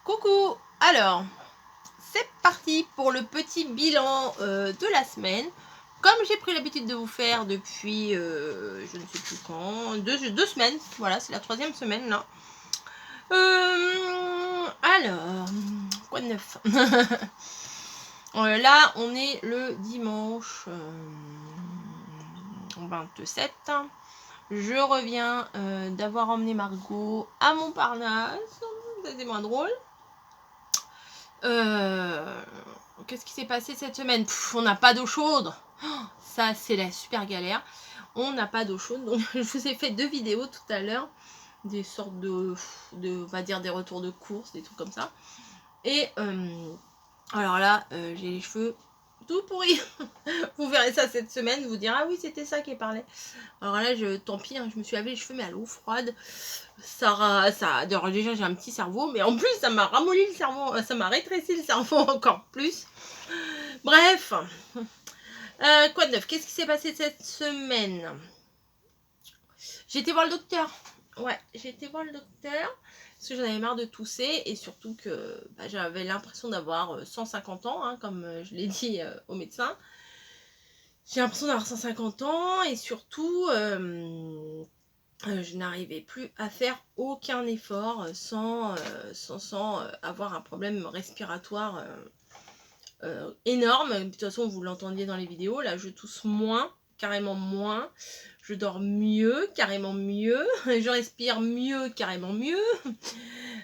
Coucou. Alors, c'est parti pour le petit bilan de la semaine. Comme j'ai pris l'habitude de vous faire depuis, je ne sais plus quand, deux semaines. Voilà, c'est la 3e semaine là. Alors, quoi de neuf? Là, on est le dimanche 27. Je reviens d'avoir emmené Margot à Montparnasse. C'était moins drôle. Qu'est-ce qui s'est passé cette semaine? On n'a pas d'eau chaude. Ça, c'est la super galère. On n'a pas d'eau chaude. Donc, je vous ai fait 2 vidéos tout à l'heure. Des sortes de, on va dire, des retours de course, des trucs comme ça. Et alors là, j'ai les cheveux tout pourris. Vous verrez ça cette semaine. Vous direz, ah oui, c'était ça qui parlait. Alors là, tant pis, hein, je me suis lavé les cheveux, mais à l'eau froide. Alors déjà, j'ai un petit cerveau, mais en plus, ça m'a ramolli le cerveau. Ça m'a rétréci le cerveau encore plus. Bref. Quoi de neuf? Qu'est-ce qui s'est passé cette semaine? J'ai été voir le docteur. Ouais, j'ai été voir le docteur parce que j'en avais marre de tousser et surtout que j'avais l'impression d'avoir 150 ans, hein, comme je l'ai dit au médecin. J'ai l'impression d'avoir 150 ans et surtout, je n'arrivais plus à faire aucun effort sans avoir un problème respiratoire énorme. De toute façon, vous l'entendiez dans les vidéos. Là, je tousse moins, carrément moins. Je dors mieux, carrément mieux. Je respire mieux, carrément mieux.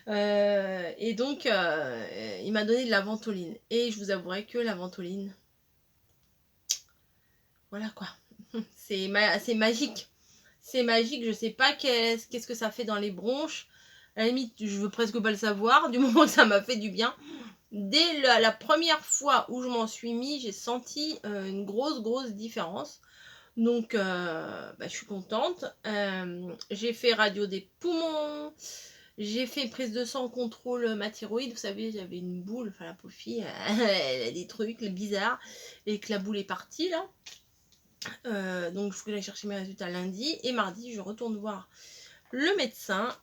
Et donc, il m'a donné de la ventoline. Et je vous avouerai que la ventoline, voilà quoi. C'est magique. C'est magique. Je sais pas qu'est-ce que ça fait dans les bronches. À la limite, je veux presque pas le savoir. Du moment que ça m'a fait du bien. Dès la première fois où je m'en suis mis, j'ai senti une grosse différence. Donc, je suis contente. J'ai fait radio des poumons. J'ai fait prise de sang contrôle ma thyroïde. Vous savez, j'avais une boule. Enfin, la pauvre fille, elle a des trucs bizarres. Et que la boule est partie, là. Donc, je voulais chercher mes résultats lundi. Et mardi, je retourne voir le médecin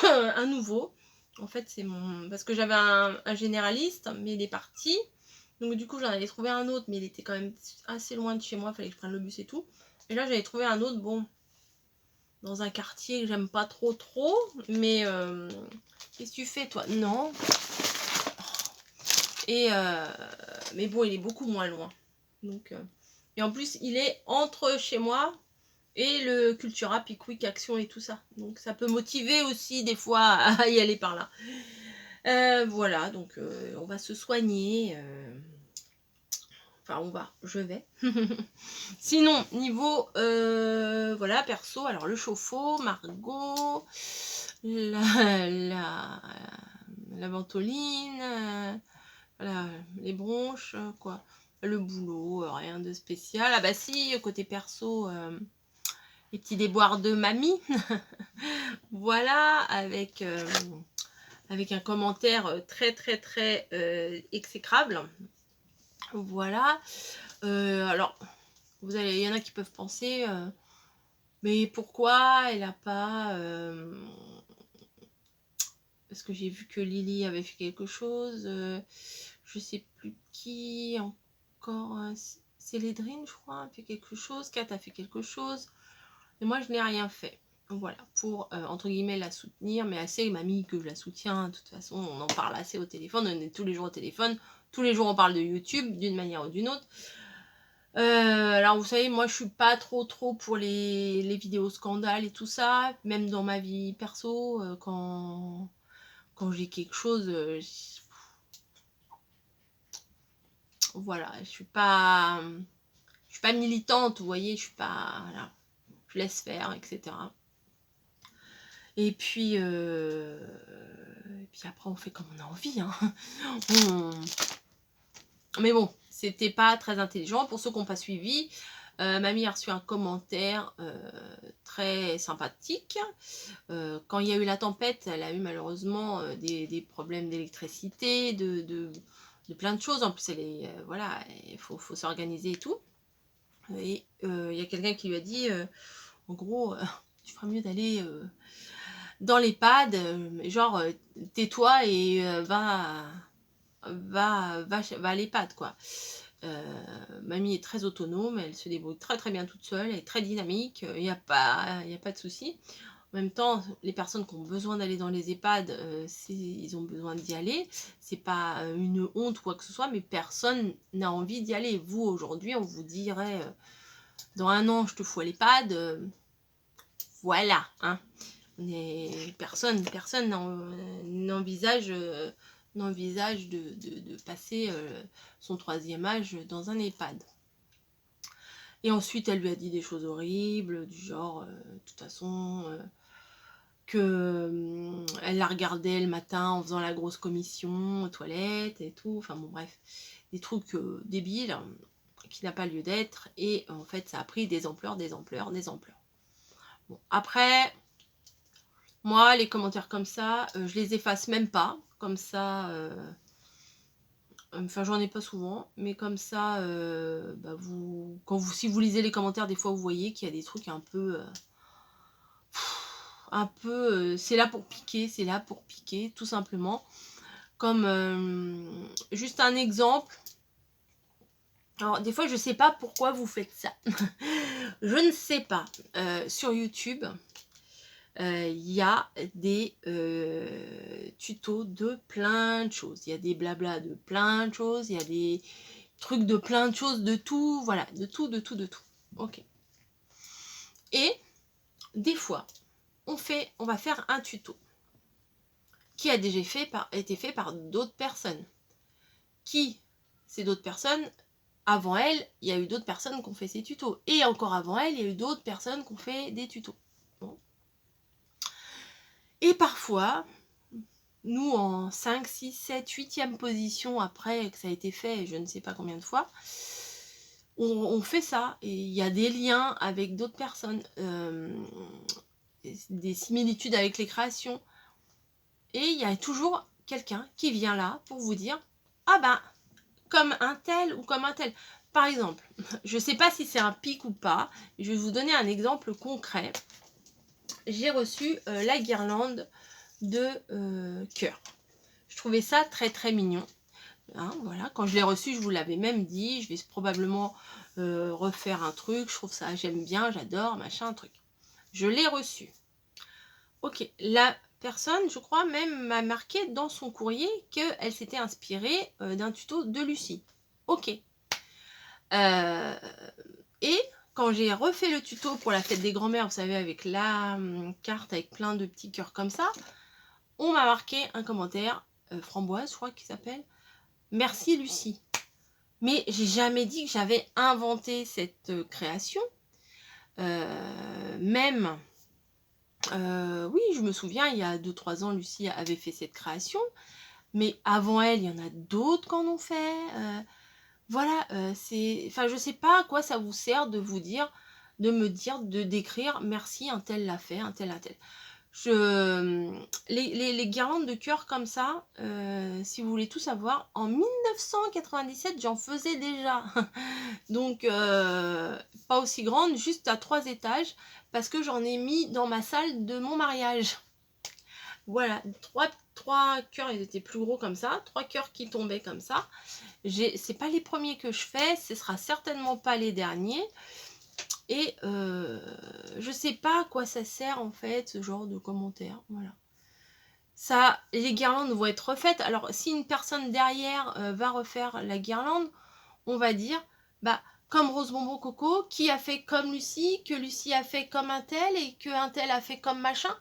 à nouveau. En fait, c'est parce que j'avais un généraliste, mais il est parti. Donc du coup, j'en avais trouvé un autre, mais il était quand même assez loin de chez moi. Il fallait que je prenne le bus et tout. Et là, j'avais trouvé un autre, bon, dans un quartier que j'aime pas trop. Mais qu'est-ce que tu fais, toi? Non. Et mais bon, il est beaucoup moins loin. Donc, et en plus, il est entre chez moi et le Cultura, Pickwick, Action et tout ça. Donc ça peut motiver aussi des fois à y aller par là. Voilà, donc on va se soigner. Enfin, je vais. Sinon, niveau, voilà, perso, alors le chauffe-eau, Margot, la ventoline, voilà, les bronches, quoi. Le boulot, rien de spécial. Ah bah si, côté perso, les petits déboires de mamie. Voilà, avec un commentaire très exécrable. Voilà. Alors, il y en a qui peuvent penser, mais pourquoi elle a pas... parce que j'ai vu que Lily avait fait quelque chose. Je sais plus qui encore. Célédrine, je crois, a fait quelque chose. Kat a fait quelque chose. Et moi, je n'ai rien fait. Voilà, pour, entre guillemets, la soutenir. Mais assez, mamie, que je la soutiens. De toute façon, on en parle assez au téléphone. On est tous les jours au téléphone. Tous les jours, on parle de YouTube, d'une manière ou d'une autre. Alors, vous savez, moi, je suis pas trop pour les vidéos scandales et tout ça. Même dans ma vie perso, quand j'ai quelque chose... voilà, je suis pas militante, vous voyez, je suis pas... Voilà, je laisse faire, etc. Et puis après, on fait comme on a envie. Hein. Mais bon, c'était pas très intelligent. Pour ceux qui n'ont pas suivi, mamie a reçu un commentaire très sympathique. Quand il y a eu la tempête, elle a eu malheureusement des problèmes d'électricité, de plein de choses. En plus, voilà, il faut s'organiser et tout. Et il y a quelqu'un qui lui a dit, en gros, tu feras mieux d'aller dans l'EHPAD, genre tais-toi et va à l'EHPAD, quoi. Mamie est très autonome, elle se débrouille très très bien toute seule, elle est très dynamique, il n'y a pas de souci. En même temps, les personnes qui ont besoin d'aller dans les EHPAD, ils ont besoin d'y aller. C'est pas une honte ou quoi que ce soit, mais personne n'a envie d'y aller. Vous, aujourd'hui, on vous dirait, dans 1 an, je te fous à l'EHPAD. Voilà, hein. Personne n'envisage de passer son 3e âge dans un EHPAD. Et ensuite, elle lui a dit des choses horribles, du genre, de toute façon, elle la regardait le matin en faisant la grosse commission aux toilettes et tout. Enfin bon, bref, des trucs débiles qui n'a pas lieu d'être. Et en fait, ça a pris des ampleurs. Bon, après, moi, les commentaires comme ça, je les efface même pas. Comme ça... Enfin, j'en ai pas souvent, mais comme ça, bah si vous lisez les commentaires, des fois, vous voyez qu'il y a des trucs un peu, c'est là pour piquer, tout simplement. Comme, juste un exemple. Alors, des fois, je sais pas pourquoi vous faites ça. Je ne sais pas. Sur YouTube, il y a des tutos de plein de choses. Il y a des blabla de plein de choses. Il y a des trucs de plein de choses, de tout. Voilà, de tout. Ok. Et des fois, on va faire un tuto qui a déjà été fait par d'autres personnes. Qui, ces d'autres personnes, avant elle, il y a eu d'autres personnes qui ont fait ces tutos. Et encore avant elle, il y a eu d'autres personnes qui ont fait des tutos. Bon. Et parfois, nous en 5, 6, 7, 8e position après que ça a été fait, je ne sais pas combien de fois, on fait ça. Et il y a des liens avec d'autres personnes, des similitudes avec les créations. Et il y a toujours quelqu'un qui vient là pour vous dire « Ah ben, comme un tel ou comme un tel ». Par exemple, je ne sais pas si c'est un pic ou pas, je vais vous donner un exemple concret. J'ai reçu la guirlande de cœur. Je trouvais ça très très mignon. Hein, voilà. Quand je l'ai reçu, je vous l'avais même dit, je vais probablement refaire un truc, je trouve ça, j'aime bien, j'adore, machin, truc. Je l'ai reçu. Ok, la personne, je crois même, m'a marqué dans son courrier qu'elle s'était inspirée d'un tuto de Lucie. Ok. Et quand j'ai refait le tuto pour la fête des grands-mères, vous savez, avec la carte avec plein de petits cœurs comme ça, on m'a marqué un commentaire, Framboise, je crois qu'il s'appelle, « Merci Lucie ». Mais j'ai jamais dit que j'avais inventé cette création. Même, oui, je me souviens, il y a 2-3 ans, Lucie avait fait cette création. Mais avant elle, il y en a d'autres qui en ont fait. Voilà, enfin, je sais pas à quoi ça vous sert de me dire, de décrire, merci, un tel l'a fait, un tel. Les guirlandes de cœur comme ça, si vous voulez tout savoir, en 1997, j'en faisais déjà. Donc, pas aussi grande, juste à 3 étages, parce que j'en ai mis dans ma salle de mon mariage. Voilà, 3 cœurs, ils étaient plus gros comme ça, 3 cœurs qui tombaient comme ça. C'est pas les premiers que je fais, ce sera certainement pas les derniers. Et je sais pas à quoi ça sert en fait, ce genre de commentaires. Voilà. Ça, les guirlandes vont être refaites. Alors, si une personne derrière va refaire la guirlande, on va dire, bah, comme Rose Bonbon Coco, qui a fait comme Lucie, que Lucie a fait comme un tel, et que un tel a fait comme machin.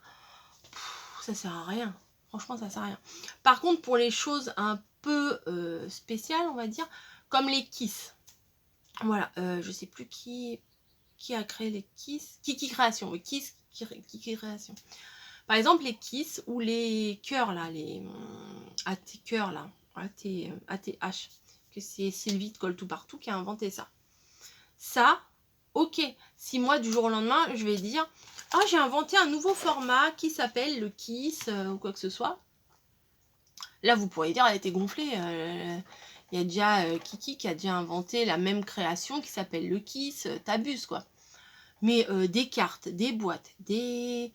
Ça sert à rien. Franchement, ça sert à rien. Par contre, pour les choses un peu spéciales, on va dire, comme les Kiss. Voilà, je sais plus qui a créé les Kiss. Kiki Création, oui, Kiki Création. Par exemple, les Kiss ou les cœurs, là, les AT cœurs, là, ATH, que c'est Sylvie de Colle Tout Partout qui a inventé ça. Ça, ok, si moi, du jour au lendemain, je vais dire, ah, j'ai inventé un nouveau format qui s'appelle le Kiss, ou quoi que ce soit. Là, vous pourriez dire, elle a été gonflée. Il y a déjà Kiki qui a déjà inventé la même création qui s'appelle le Kiss. T'abuses, quoi. Mais des cartes, des boîtes, des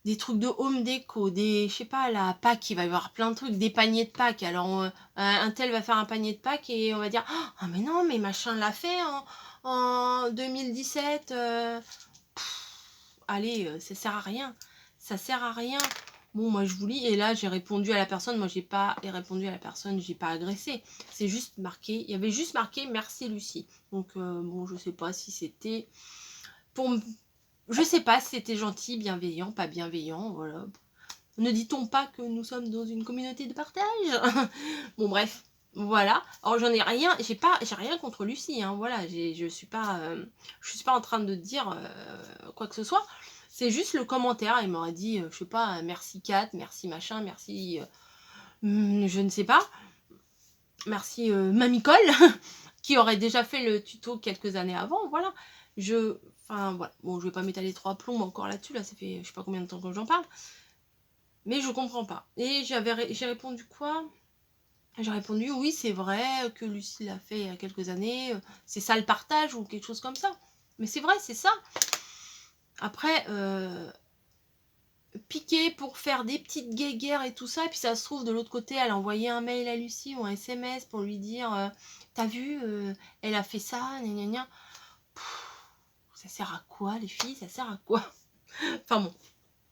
des trucs de home déco, je sais pas, la Pâques, il va y avoir plein de trucs, des paniers de Pâques. Alors, un tel va faire un panier de Pâques et on va dire, ah mais non, mais machin l'a fait en 2017. Allez, ça sert à rien. Ça sert à rien. Bon, moi je vous lis, et là j'ai répondu à la personne, moi j'ai pas répondu à la personne, j'ai pas agressé. C'est juste marqué, il y avait juste marqué merci Lucie. Donc bon, je sais pas si c'était pour je sais pas si c'était gentil, bienveillant, pas bienveillant, voilà. Ne dit-on pas que nous sommes dans une communauté de partage? Bon bref, voilà. Alors j'en ai rien, j'ai rien contre Lucie, hein, voilà, je suis pas en train de dire quoi que ce soit. C'est juste le commentaire, il m'aurait dit, je sais pas, merci Kat, merci machin, merci, je ne sais pas, merci Mamicole, qui aurait déjà fait le tuto quelques années avant, voilà. Enfin voilà, bon je vais pas m'étaler 3 plombs encore là-dessus, là ça fait je sais pas combien de temps que j'en parle, mais je comprends pas. Et j'ai répondu quoi? J'ai répondu oui c'est vrai que Lucie l'a fait il y a quelques années, c'est ça le partage ou quelque chose comme ça. Mais c'est vrai, c'est ça. Après, piquer pour faire des petites guéguerres et tout ça, et puis ça se trouve de l'autre côté, elle a envoyé un mail à Lucie ou un SMS pour lui dire t'as vu, elle a fait ça, gna gna gna. Ça sert à quoi les filles? Ça sert à quoi? Enfin bon,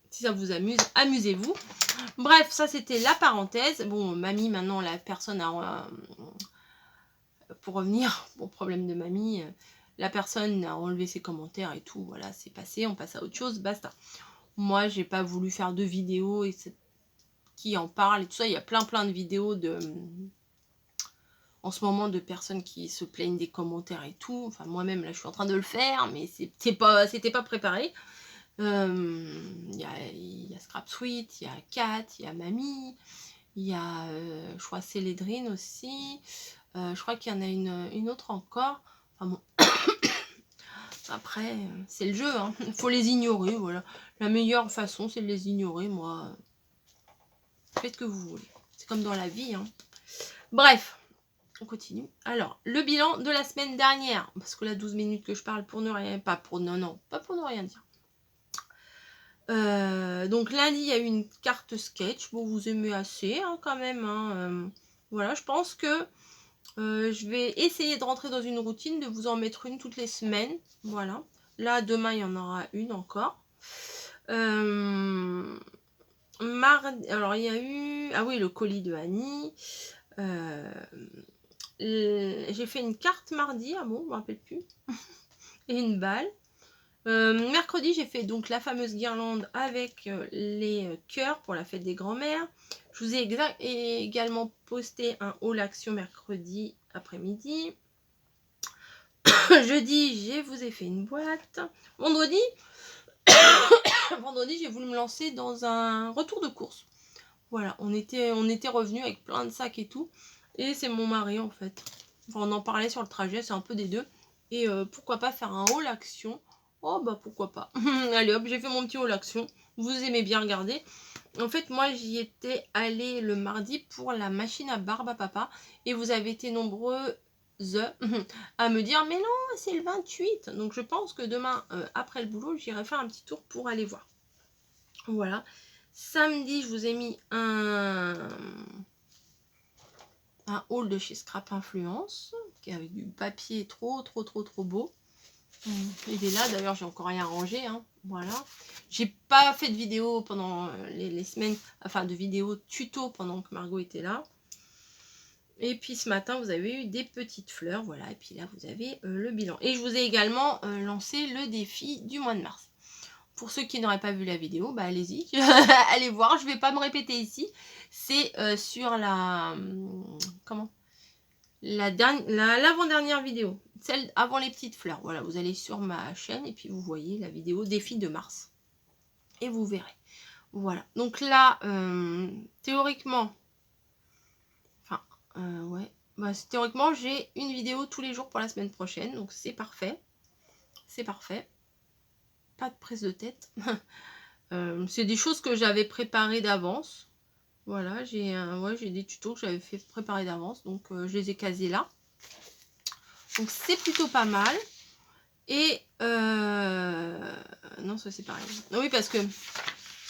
si ça vous amuse, amusez-vous. Bref, ça c'était la parenthèse. Bon, mamie, maintenant la personne a... pour revenir au problème de mamie, la personne a enlevé ses commentaires et tout, voilà, c'est passé, on passe à autre chose, basta. Moi, j'ai pas voulu faire de vidéos et qui en parle et tout ça. Il y a plein de vidéos en ce moment de personnes qui se plaignent des commentaires et tout. Enfin, moi-même, là, je suis en train de le faire, mais c'était pas préparé. Il y a Scrap Sweet, il y a Kat, il y a Mamie, il y a, je crois, Célédrine aussi. Je crois qu'il y en a une autre encore. Enfin bon. Après, c'est le jeu, hein. Il faut les ignorer, voilà. La meilleure façon, c'est de les ignorer, moi. Faites ce que vous voulez. C'est comme dans la vie, hein. Bref, on continue. Alors, le bilan de la semaine dernière. Parce que là, 12 minutes que je parle pour ne rien... Pas pour ne rien dire. Donc, lundi, il y a eu une carte sketch. Bon, vous aimez assez, hein, quand même. Hein. Voilà, je pense que je vais essayer de rentrer dans une routine, de vous en mettre une toutes les semaines. Voilà. Là, demain, il y en aura une encore. Mardi, alors il y a eu... Ah oui, le colis de Annie. J'ai fait une carte mardi, ah bon, je me rappelle plus. Et une balle. Mercredi, j'ai fait donc la fameuse guirlande avec les cœurs pour la fête des grands-mères. Je vous ai également posté un haul action mercredi après-midi. Jeudi, je vous ai fait une boîte. Vendredi, j'ai voulu me lancer dans un retour de course. Voilà, on était revenus avec plein de sacs et tout. Et c'est mon mari en fait. Enfin, on en parlait sur le trajet, c'est un peu des deux. Et pourquoi pas faire un haul action? Oh bah pourquoi pas. Allez hop, j'ai fait mon petit haul action. Vous aimez bien regarder. En fait, moi j'y étais allée le mardi pour la machine à barbe à papa. Et vous avez été nombreux à me dire mais non, c'est le 28. Donc je pense que demain, après le boulot, j'irai faire un petit tour pour aller voir. Voilà. Samedi, je vous ai mis un haul de chez Scrap Influence avec du papier trop beau. Il est là, d'ailleurs j'ai encore rien rangé, hein. Voilà. J'ai pas fait de vidéo pendant les semaines, enfin de vidéo tuto pendant que Margot était là. Et puis ce matin vous avez eu des petites fleurs, voilà, et puis là vous avez le bilan. Et je vous ai également lancé le défi du mois de mars. Pour ceux qui n'auraient pas vu la vidéo, bah allez-y, allez voir, je vais pas me répéter ici. C'est sur la... comment, l'avant-dernière vidéo, celle avant les petites fleurs. Voilà, vous allez sur ma chaîne et puis vous voyez la vidéo défi de mars. Et vous verrez. Voilà, donc là, théoriquement, enfin, ouais, bah, théoriquement, j'ai une vidéo tous les jours pour la semaine prochaine, donc c'est parfait. C'est parfait. Pas de prise de tête. C'est des choses que j'avais préparées d'avance. Voilà, j'ai des tutos que j'avais fait préparer d'avance, donc je les ai casés là. Donc c'est plutôt pas mal. Et non, ça c'est pareil. Oui, parce que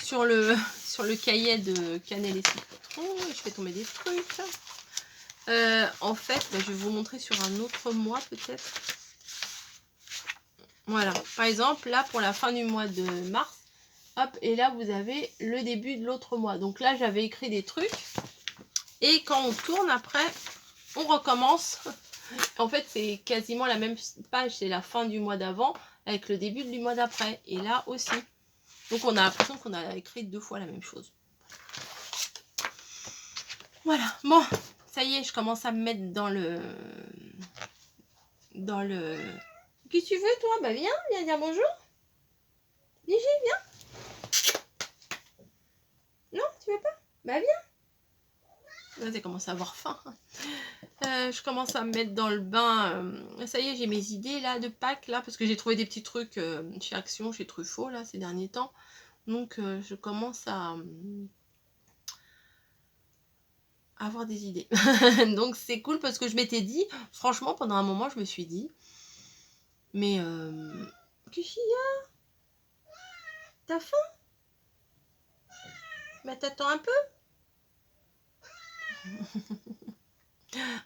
sur le cahier de cannelle et citron. Je fais tomber des trucs. En fait, bah, je vais vous montrer sur un autre mois peut-être. Voilà, par exemple, là pour la fin du mois de mars, hop, et là vous avez le début de l'autre mois. Donc là j'avais écrit des trucs, et quand on tourne après, on recommence. En fait, c'est quasiment la même page, c'est la fin du mois d'avant avec le début du mois d'après, et là aussi. Donc on a l'impression qu'on a écrit 2 fois la même chose. Voilà, bon, ça y est, je commence à me mettre dans le... Qu'est-ce que tu veux, toi? Bah viens dire bonjour. Léger, viens. Non, tu veux pas? Bah viens. Là, j'ai commencé à avoir faim. Je commence à me mettre dans le bain. Ça y est, j'ai mes idées là de Pâques, là, parce que j'ai trouvé des petits trucs chez Action, chez Truffaut, là, ces derniers temps. Donc, je commence à avoir des idées. Donc, c'est cool parce que je m'étais dit, franchement, pendant un moment, je me suis dit, mais qu'est-ce qu'il y a? T'as faim? Bah, t'attends un peu.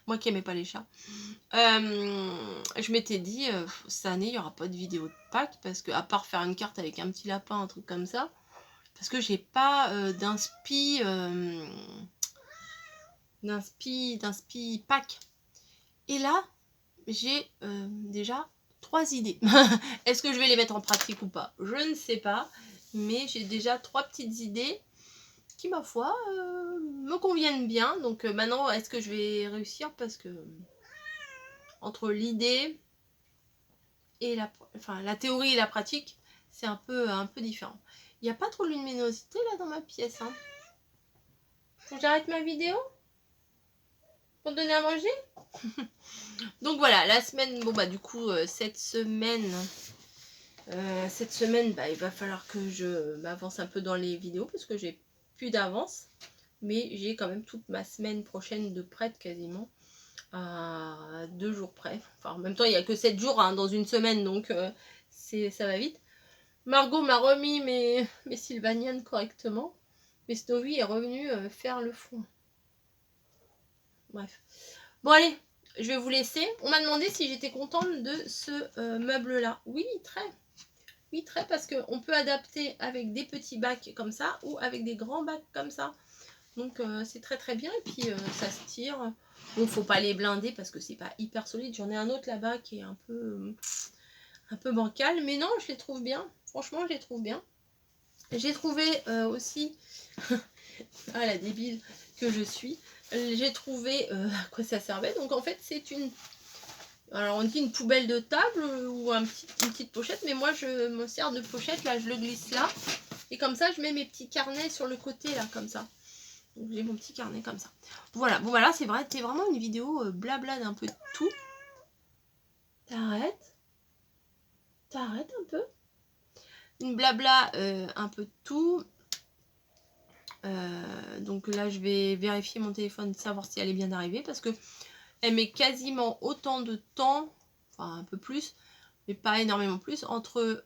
Moi qui aimais pas les chats. Je m'étais dit, cette année, il n'y aura pas de vidéo de Pâques, parce que, à part faire une carte avec un petit lapin, un truc comme ça, parce que j'ai pas d'inspi Pâques. Et là, j'ai déjà 3 idées. Est-ce que je vais les mettre en pratique ou pas? Je ne sais pas, mais j'ai déjà 3 petites idées qui, ma foi, me conviennent bien. Donc maintenant, est-ce que je vais réussir? Parce que entre l'idée et la théorie et la pratique, c'est un peu différent. Il n'y a pas trop de luminosité là dans ma pièce. Hein. Faut que j'arrête ma vidéo pour donner à manger. Donc voilà, la semaine, bon bah du coup, cette semaine, bah, il va falloir que je m'avance un peu dans les vidéos parce que j'ai plus d'avance. Mais j'ai quand même toute ma semaine prochaine de prête quasiment. À 2 jours près. Enfin, en même temps, il n'y a que 7 jours hein, dans une semaine, donc ça va vite. Margot m'a remis mes sylvaniennes correctement. Mais Snowy est revenu faire le fond. Bref. Bon, allez, je vais vous laisser. On m'a demandé si j'étais contente de ce meuble-là. Oui, très. Oui, très, parce qu'on peut adapter avec des petits bacs comme ça ou avec des grands bacs comme ça. Donc, c'est très très bien. Et puis, ça se tire. Bon, faut pas les blinder parce que c'est pas hyper solide. J'en ai un autre là-bas qui est un peu bancal. Mais non, je les trouve bien. Franchement, je les trouve bien. J'ai trouvé aussi... ah, la débile que je suis. J'ai trouvé à quoi ça servait. Donc, en fait, c'est une... Alors, on dit une poubelle de table ou une petite pochette. Mais moi, je me sers de pochette. Là, je le glisse là. Et comme ça, je mets mes petits carnets sur le côté, là, comme ça. Donc j'ai mon petit carnet comme ça. Voilà, bon voilà, c'est vrai, c'était vraiment une vidéo blabla d'un peu de tout. T'arrêtes un peu. Une blabla un peu de tout. Donc là, je vais vérifier mon téléphone, savoir si elle est bien arrivée. Parce que elle met quasiment autant de temps, enfin un peu plus, mais pas énormément plus, entre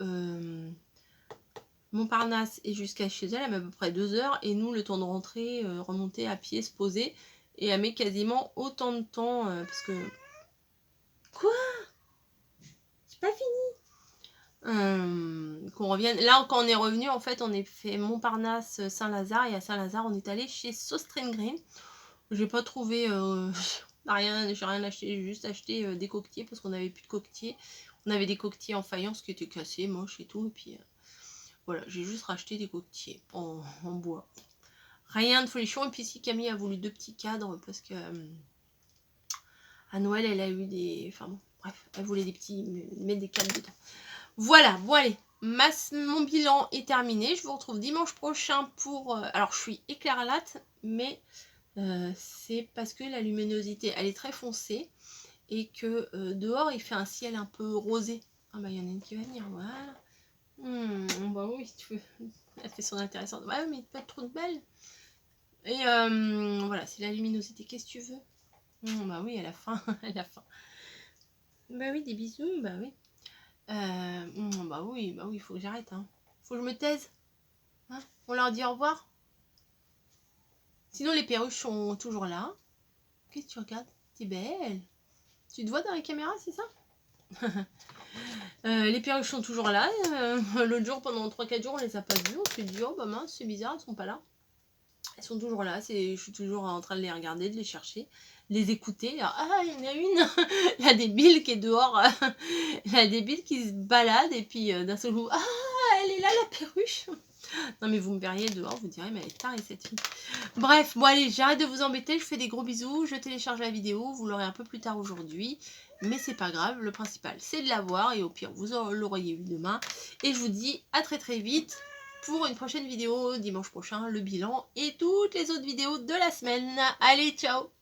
Montparnasse et jusqu'à chez elle. Elle met à peu près 2 heures. Et nous, le temps de rentrer, remonter à pied, se poser. Et elle met quasiment autant de temps parce que... Quoi? C'est pas fini. Qu'on revienne. Là, quand on est revenu, en fait, on est fait Montparnasse, Saint-Lazare. Et à Saint-Lazare, on est allé chez Sostrine Green. J'ai pas trouvé... rien, j'ai rien acheté. J'ai juste acheté des coquetiers parce qu'on avait plus de coquetiers. On avait des coquetiers en faïence qui étaient cassés, moches et tout. Et puis, voilà, j'ai juste racheté des coquetiers en bois. Rien de folichon. Et puis si Camille a voulu 2 petits cadres parce que à Noël elle a eu des... Enfin bon, bref, elle voulait des petits... mettre des cadres dedans. Voilà, bon allez, mon bilan est terminé. Je vous retrouve dimanche prochain pour... alors je suis éclairlate, mais c'est parce que la luminosité elle est très foncée et que dehors il fait un ciel un peu rosé. Ah bah il y en a une qui va venir, voilà. Bah oui, tu veux... Elle fait son intéressante. Ouais, mais pas trop de belle. Et voilà, c'est la luminosité. Qu'est-ce que tu veux? Bah oui, à la fin, à la fin. Bah oui, des bisous, bah oui. Bah oui, il faut que j'arrête. Hein. Faut que je me taise. Hein, on leur dit au revoir. Sinon, les perruches sont toujours là. Qu'est-ce que tu regardes? T'es belle. Tu te vois dans la caméra, c'est ça? Les perruches sont toujours là. L'autre jour, pendant 3-4 jours, on les a pas vues. On s'est dit, oh bah mince, c'est bizarre, elles sont pas là. Elles sont toujours là. Je suis toujours en train de les regarder, de les chercher, les écouter. Alors, ah, il y en a une, la débile qui est dehors. La débile qui se balade et puis d'un seul coup, ah, elle est là, la perruche. Non mais vous me verriez dehors, vous direz mais elle est tarée cette fille. Bref, bon allez, j'arrête de vous embêter, je fais des gros bisous, je télécharge la vidéo, vous l'aurez un peu plus tard aujourd'hui, mais c'est pas grave, le principal c'est de la voir et au pire vous l'auriez eu demain. Et je vous dis à très très vite pour une prochaine vidéo dimanche prochain, le bilan et toutes les autres vidéos de la semaine. Allez, ciao!